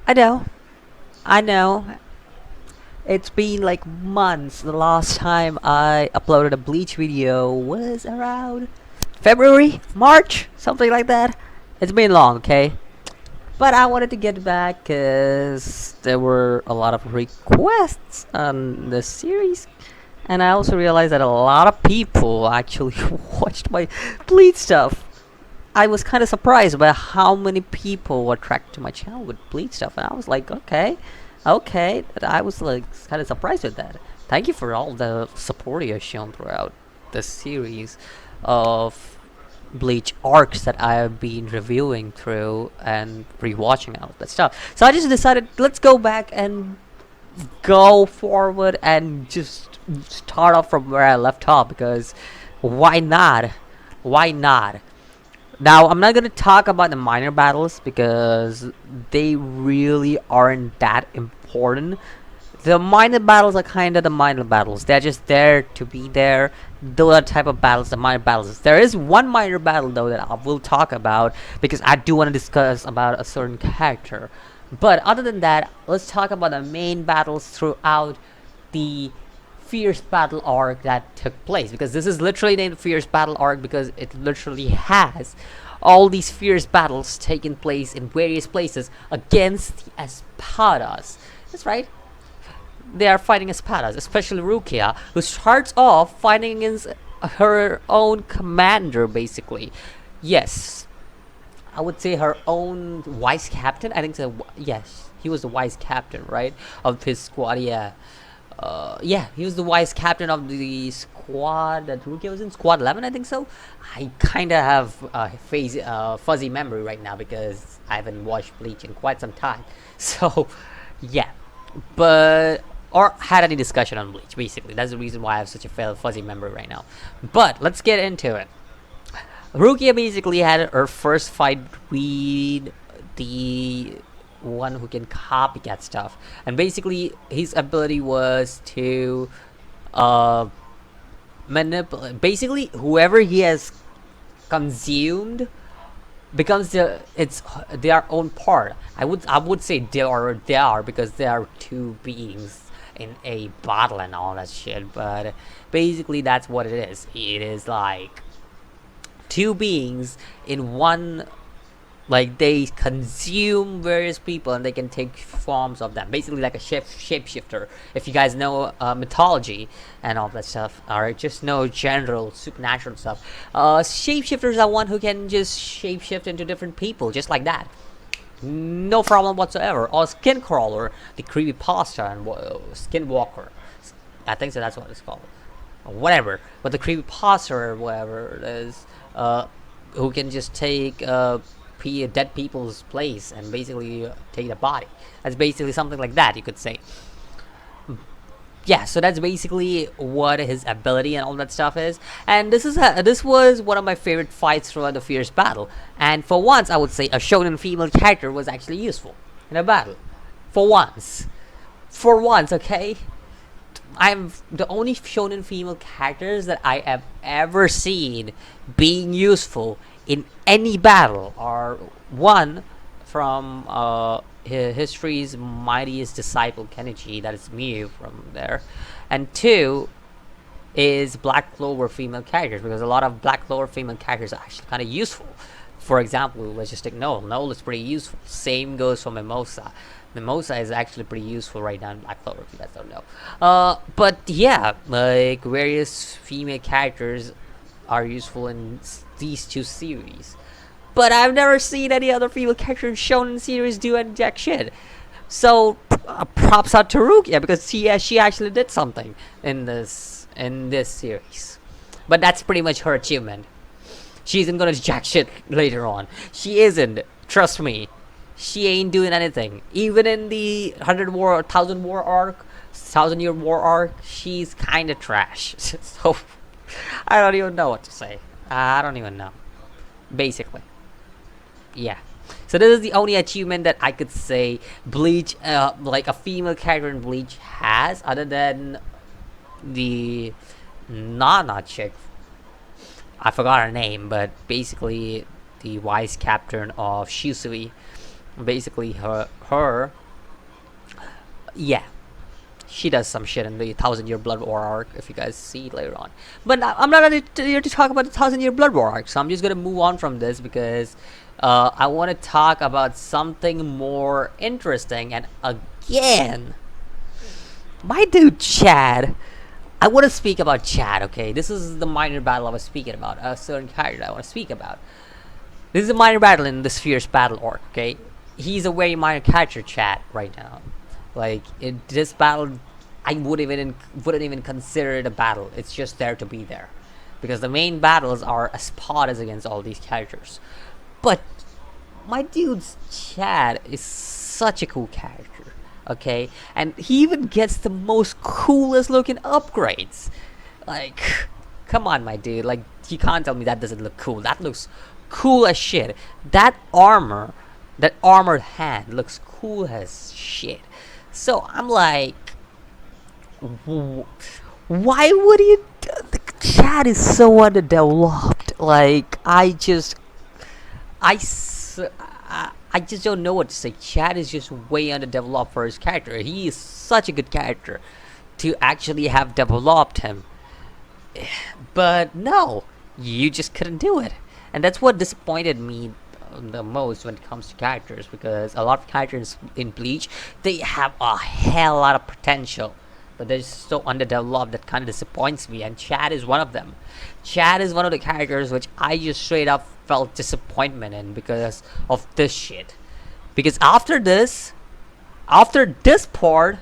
I know. I know. It's been like months. The last time I uploaded a Bleach video was around February, March, something like that. It's been long, okay? But I wanted to get back because there were a lot of requests on the series. And I also realized that a lot of people actually watched my Bleach stuff. I was kind of surprised by how many people were attracted to my channel with Bleach stuff, and I was like, okay, okay. I was like kind of surprised with that. Thank you for all the support you have shown throughout the series of Bleach arcs that I have been reviewing through and rewatching all that stuff. So I just decided let's go back and go forward and just start off from where I left off because why not? Why not? Now, I'm not gonna talk about the minor battles because they really aren't that important. The minor battles are kind of the minor battles. They're just there to be there. Those are the type of battles, the minor battles. There is one minor battle though that I will talk about because I do want to discuss about a certain character. But other than that, let's talk about the main battles throughout the fierce battle arc that took place, because this is literally named fierce battle arc because it literally has all these fierce battles taking place in various places against the Espadas. That's right, they are fighting Espadas, especially Rukia, who starts off fighting against her own commander, basically. Yes, I would say her own vice captain. I think so. Yes, he was the vice captain, right, of his squad. Yeah, yeah, he was the vice captain of the squad that Rukia was in, Squad 11, I think so. I kind of have a fuzzy memory right now because I haven't watched Bleach in quite some time. So, yeah, but or had any discussion on Bleach. Basically, that's the reason why I have such a fuzzy memory right now. But let's get into it. Rukia basically had her first fight with the one who can copycat stuff, and basically his ability was to uh manipulate. Basically, whoever he has consumed becomes it's their own part. I would say they are because there are two beings in a bottle and all that shit. But basically, that's what it is. It is like two beings in one, like they consume various people and they can take forms of them, basically like a shapeshifter. If you guys know mythology and all that stuff, or just know general supernatural stuff, shapeshifters are one who can just shapeshift into different people just like that, no problem whatsoever. Or skin crawler, the creepypasta, and skinwalker, I think so, that's what it's called, or whatever. But the creepypasta or whatever it is, who can just take dead people's place and basically take the body. That's basically something like that, you could say. Yeah, so that's basically what his ability and all that stuff is. And this was one of my favorite fights throughout the fierce battle. And for once, I would say a shonen female character was actually useful in a battle. For once. For once, okay? I'm the only shonen female characters that I have ever seen being useful in any battle are one from history's mightiest disciple Kenichi, that is Miu from there, and two is Black Clover female characters, because a lot of Black Clover female characters are actually kind of useful. For example, let's just take Noel. Noel is pretty useful. Same goes for Mimosa. Mimosa is actually pretty useful right now in Black Clover, if you guys don't know. But yeah, like various female characters are useful in these two series. But I've never seen any other female character shown in series do any jack shit. So props out to Rukia because she actually did something in this series. But that's pretty much her achievement. She isn't gonna jack shit later on. She isn't. Trust me. She ain't doing anything. Even in the 1,000 War arc, 1,000 Year War arc, she's kind of trash. So I don't even know what to say. I don't even know. Basically, yeah. So this is the only achievement that I could say Bleach, like a female character in Bleach has, other than the Nana chick. I forgot her name, but basically the vice captain of Shisui. Basically, her, yeah, she does some shit in the Thousand Year Blood War arc, if you guys see it later on. But I'm not here to talk about the Thousand Year Blood War arc, so I'm just gonna move on from this because I want to talk about something more interesting. And again, my dude Chad. I want to speak about Chad, okay? This is the minor battle I was speaking about, a certain character I want to speak about. This is a minor battle in this fierce battle arc, okay? He's a very minor character, Chad, right now. Like, in this battle, I wouldn't even consider it a battle. It's just there to be there. Because the main battles are Espadas against all these characters. But my dude's Chad is such a cool character. Okay, and he even gets the most coolest looking upgrades. Like, come on, my dude. Like, you can't tell me that doesn't look cool. That looks cool as shit. That armor, that armored hand looks cool as shit. So I'm like, why would you? The Chad is so underdeveloped. Like, I, s- I just don't know what to say. Chad is just way underdeveloped for his character. He is such a good character to actually have developed him. But no, you just couldn't do it. And that's what disappointed me the most when it comes to characters, because a lot of characters in Bleach, they have a hell lot of potential, but they're just so underdeveloped that kind of disappoints me, and Chad is one of them. Chad is one of the characters which I just straight up felt disappointment in because of this shit. Because after this part,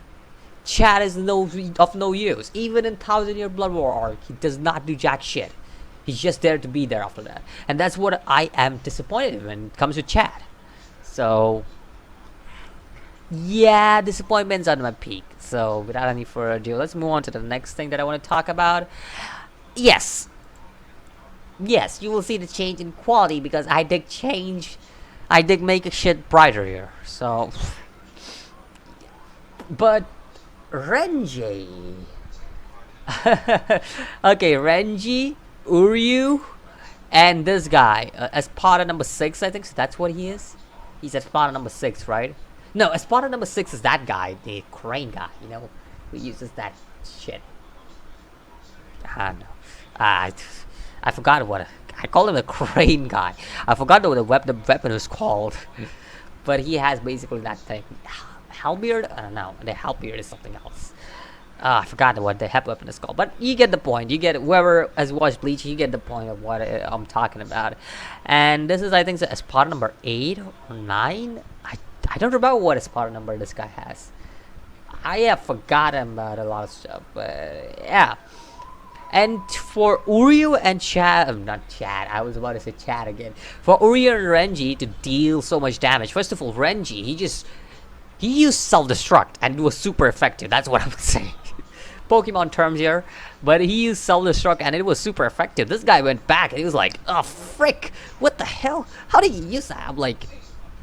Chad is of no use. Even in Thousand Year Blood War arc, he does not do jack shit. He's just there to be there after that. And that's what I am disappointed in when it comes to Chad. So, yeah, disappointment's on my peak. So, without any further ado, let's move on to the next thing that I want to talk about. Yes. Yes, you will see the change in quality because I did make a shit brighter here. So, but Renji. Okay, Renji, Uryu, and this guy, Espada number 6, I think so that's what he is. He's Espada number 6, right? No, Espada number 6 is that guy, the crane guy, you know, who uses that shit. I don't know. I forgot what I call him the crane guy. I forgot what the weapon was called, but he has basically that thing. Hellbeard? I don't know. The Hellbeard is something else. I forgot what the hep weapon is called, but you get the point. You get whoever has watched Bleach, you get the point of what I'm talking about. And this is, I think, Espada number 8 or 9. I don't remember what Espada number this guy has. I have forgotten about a lot of stuff, but yeah. And for Uryu and Chad, not Chad, I was about to say Chad again. For Uryu and Renji to deal so much damage, first of all, Renji, he used self-destruct and it was super effective. That's what I would say. Pokemon terms here, but he used self-destruct and it was super effective. This guy went back and he was like, oh frick, what the hell? How did you use that? I'm like,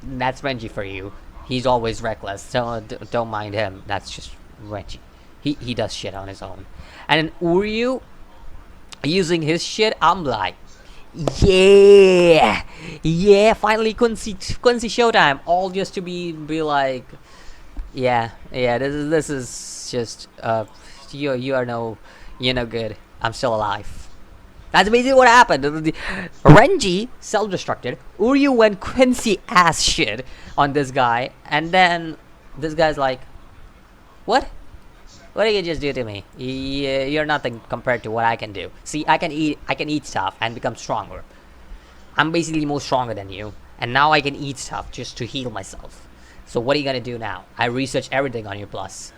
that's Renji for you. He's always reckless. Don't mind him. That's just Renji. He does shit on his own. And then Uryu using his shit, I'm like, yeah, finally Quincy Showtime, all just to be like, yeah, this is just you're no good. I'm still alive. That's basically what happened. Renji self-destructed. Uryu went Quincy ass shit on this guy, and then this guy's like, what? What did you just do to me? You're nothing compared to what I can do. See, I can eat stuff and become stronger. I'm basically more stronger than you, and now I can eat stuff just to heal myself. So what are you gonna do now? I research everything on your plus.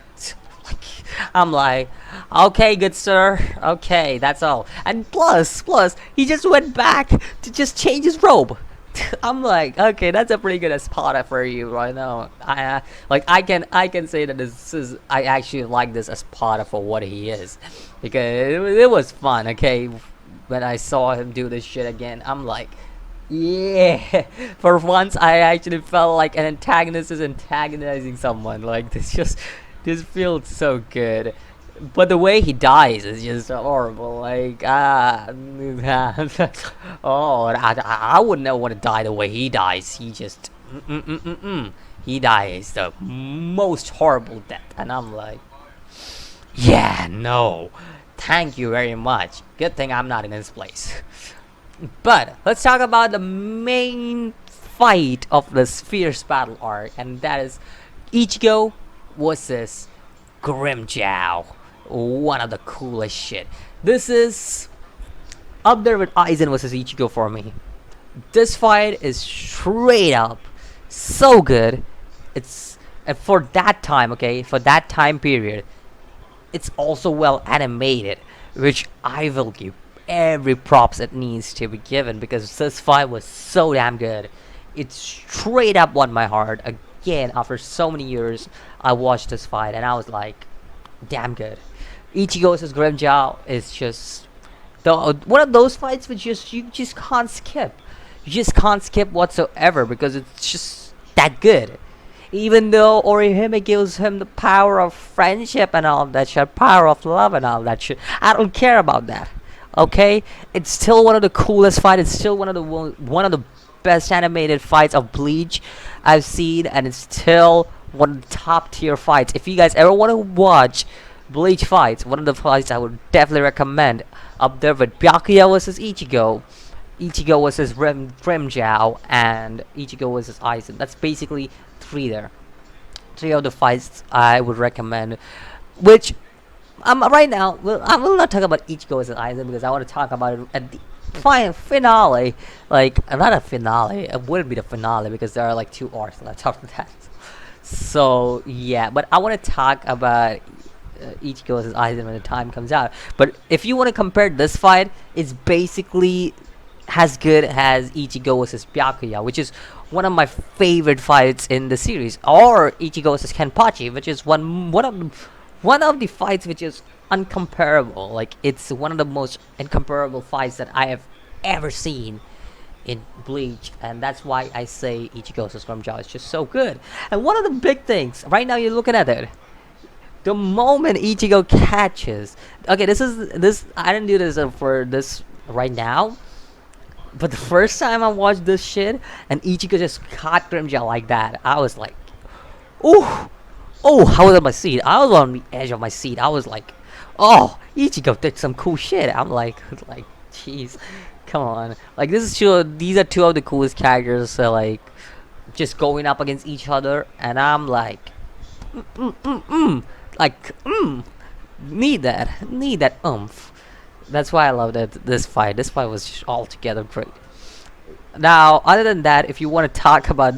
I'm like, okay, good sir. Okay, that's all. And plus, he just went back to just change his robe. I'm like, okay, that's a pretty good Espada for you right now. I can say that I actually like this Espada for what he is, because it was fun. Okay, when I saw him do this shit again, I'm like, yeah. For once, I actually felt like an antagonist is antagonizing someone. Like this feels so good. But the way he dies is just horrible. Like, oh, I wouldn't want to die the way he dies. He just, He dies the most horrible death, and I'm like, yeah, no, thank you very much. Good thing I'm not in his place. But let's talk about the main fight of this fierce battle arc, and that is Ichigo versus Grimjow. One of the coolest shit. This is up there with Aizen versus Ichigo for me. This fight is straight up so good. It's and for that time, okay, for that time period, it's also well animated, which I will give every props it needs to be given because this fight was so damn good. It straight up won my heart. Again, after so many years, I watched this fight and I was like, damn good. Ichigo vs Grimjow is just one of those fights which you just can't skip. You just can't skip whatsoever because it's just that good. Even though Orihime gives him the power of friendship and all that shit, power of love and all that shit, I don't care about that. Okay, it's still one of the coolest fights. It's still one of the best animated fights of Bleach I've seen, and it's still one of the top tier fights. If you guys ever want to watch Bleach fights, one of the fights I would definitely recommend up there with Byakuya versus Ichigo. Ichigo versus Grimjow, and Ichigo versus Aizen. That's basically three of the fights I would recommend. Which right now, I will not talk about Ichigo versus Aizen because I want to talk about it at the finale. Like not a finale. It wouldn't be the finale because there are like 2 arcs left after that. So yeah, but I want to talk about Ichigo versus Aizen when the time comes out. But if you want to compare this fight, it's basically as good as Ichigo vs Byakuya, which is one of my favorite fights in the series, or Ichigo vs Kenpachi, which is one of the fights which is uncomparable. Like it's one of the most incomparable fights that I have ever seen in Bleach, and that's why I say Ichigo vs Grimjow is just so good. And one of the big things right now, you're looking at it. The moment Ichigo catches, okay, this I didn't do this for this right now. But the first time I watched this shit and Ichigo just caught Grimjow like that, I was like, ooh, oh, I was on my seat. I was on the edge of my seat. I was like, oh, Ichigo did some cool shit. I'm like, jeez, come on. Like this is two. These are 2 of the coolest characters. Like, just going up against each other, and I'm like, like, need that oomph. That's why I love this fight. This fight was just altogether great. Now, other than that, if you want to talk about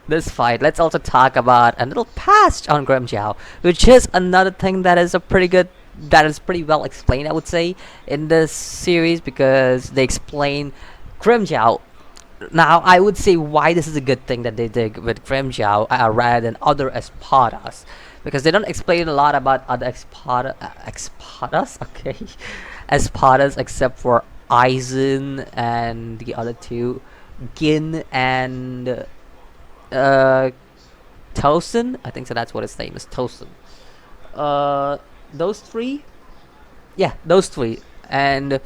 this fight, let's also talk about a little past on Grimjow, which is another thing that is that is pretty well explained, I would say, in this series because they explain Grimjow. Now, I would say why this is a good thing that they did with Grimjow rather than other Espadas, because they don't explain a lot about other Espadas, okay, Espadas except for Aizen and the other 2, Gin and Tosin. I think so. That's what his name is, Tosin. Those 3, yeah, those 3, and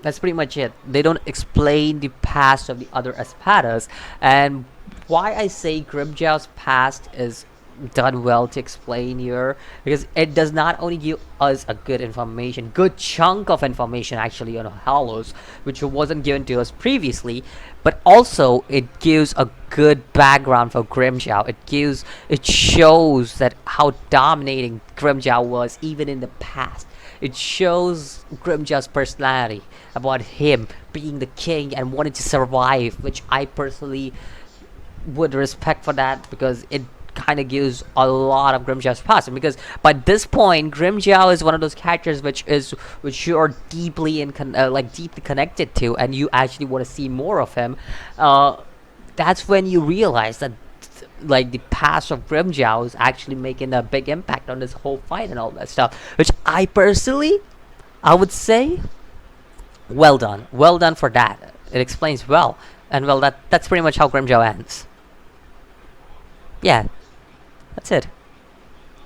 that's pretty much it. They don't explain the past of the other Espadas, and why I say Grimjow's past is done well to explain here, because it does not only give us a good chunk of information actually on Hallows, which wasn't given to us previously, but also it gives a good background for Grimjow. It shows that how dominating Grimjow was even in the past. It shows Grimjow's personality, about him being the king and wanting to survive, which I personally would respect for that, because it kind of gives a lot of Grimjow's past. And because by this point, Grimjow is one of those characters which you are deeply deeply connected to, and you actually want to see more of him. That's when you realize that like the past of Grimjow is actually making a big impact on this whole fight and all that stuff, which I personally, I would say, well done for that. It explains well, and well, that's pretty much how Grimjow ends. Yeah, that's it.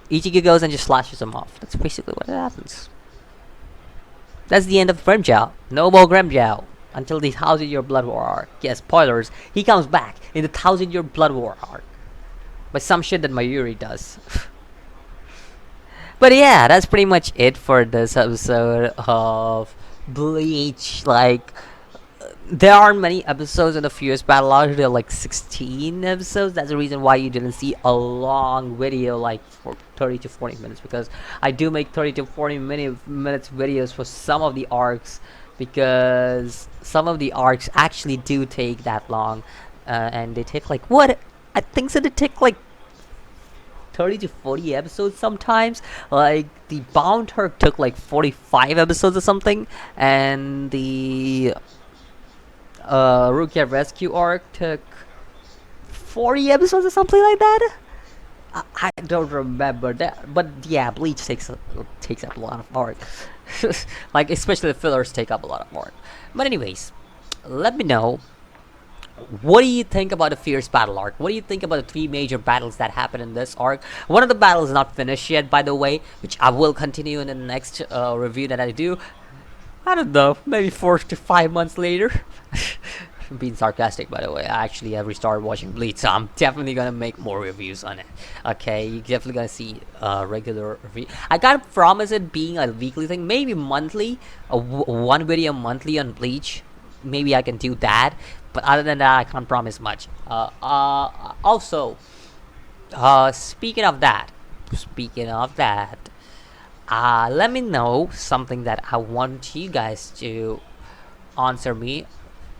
Ichigo goes and just slashes him off. That's basically what happens. That's the end of Grimjow. No more Grimjow. until the 1,000 Year Blood War arc. Yeah, spoilers. He comes back in the 1,000 Year Blood War arc by some shit that Mayuri does. But yeah, that's pretty much it for this episode of Bleach. Like, there aren't many episodes in the Fierce Battle Arc. There are like 16 episodes. That's the reason why you didn't see a long video, like for 30 to 40 minutes, because I do make 30 to 40 minutes videos for some of the arcs, because some of the arcs actually do take that long, and they take like what? I think so. They take like 30 to 40 episodes sometimes. Like the Bound Herc took like 45 episodes or something, and the Rukia Rescue arc took 40 episodes or something like that. I don't remember that, but yeah, Bleach takes up a lot of arc. Like especially the fillers take up a lot of arc. But anyways, let me know, what do you think about the Fierce Battle arc? What do you think about the three major battles that happen in this arc? One of the battles is not finished yet, by the way, which I will continue in the next review that I do. I don't know, maybe 4 to 5 months later. I'm being sarcastic, by the way. I actually have restarted watching Bleach, so I'm definitely gonna make more reviews on it. Okay, you're definitely gonna see regular review. I can't promise it being a weekly thing, maybe monthly, one video monthly on Bleach. Maybe I can do that, but other than that, I can't promise much. Also, speaking of that, let me know something that I want you guys to answer me,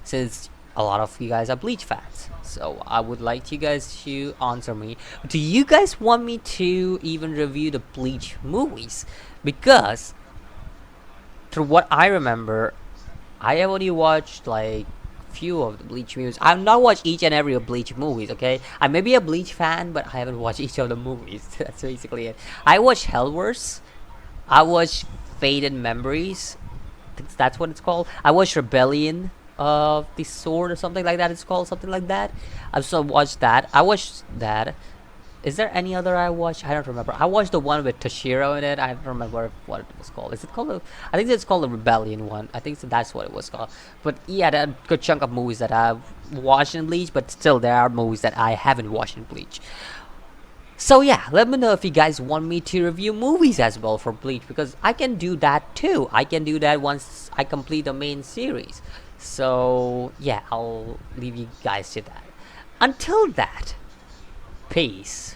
since a lot of you guys are Bleach fans. So I would like you guys to answer me. Do you guys want me to even review the Bleach movies? Because through what I remember, I have only watched like few of the Bleach movies. I've not watched each and every of Bleach movies, okay? I may be a Bleach fan, but I haven't watched each of the movies. That's basically it. I watched Hellverse. I watched Faded Memories. I think that's what it's called. I watched Rebellion of the Sword or something like that. It's called something like that. I've still watched that. I watched that. Is there any other I watched? I don't remember. I watched the one with Toshiro in it. I don't remember what it was called. Is it called? I think it's called the Rebellion one. I think so, that's what it was called. But yeah, there are a good chunk of movies that I've watched in Bleach. But still, there are movies that I haven't watched in Bleach. So yeah, let me know if you guys want me to review movies as well for Bleach, because I can do that too. I can do that once I complete the main series. So yeah, I'll leave you guys to that. Until that, peace.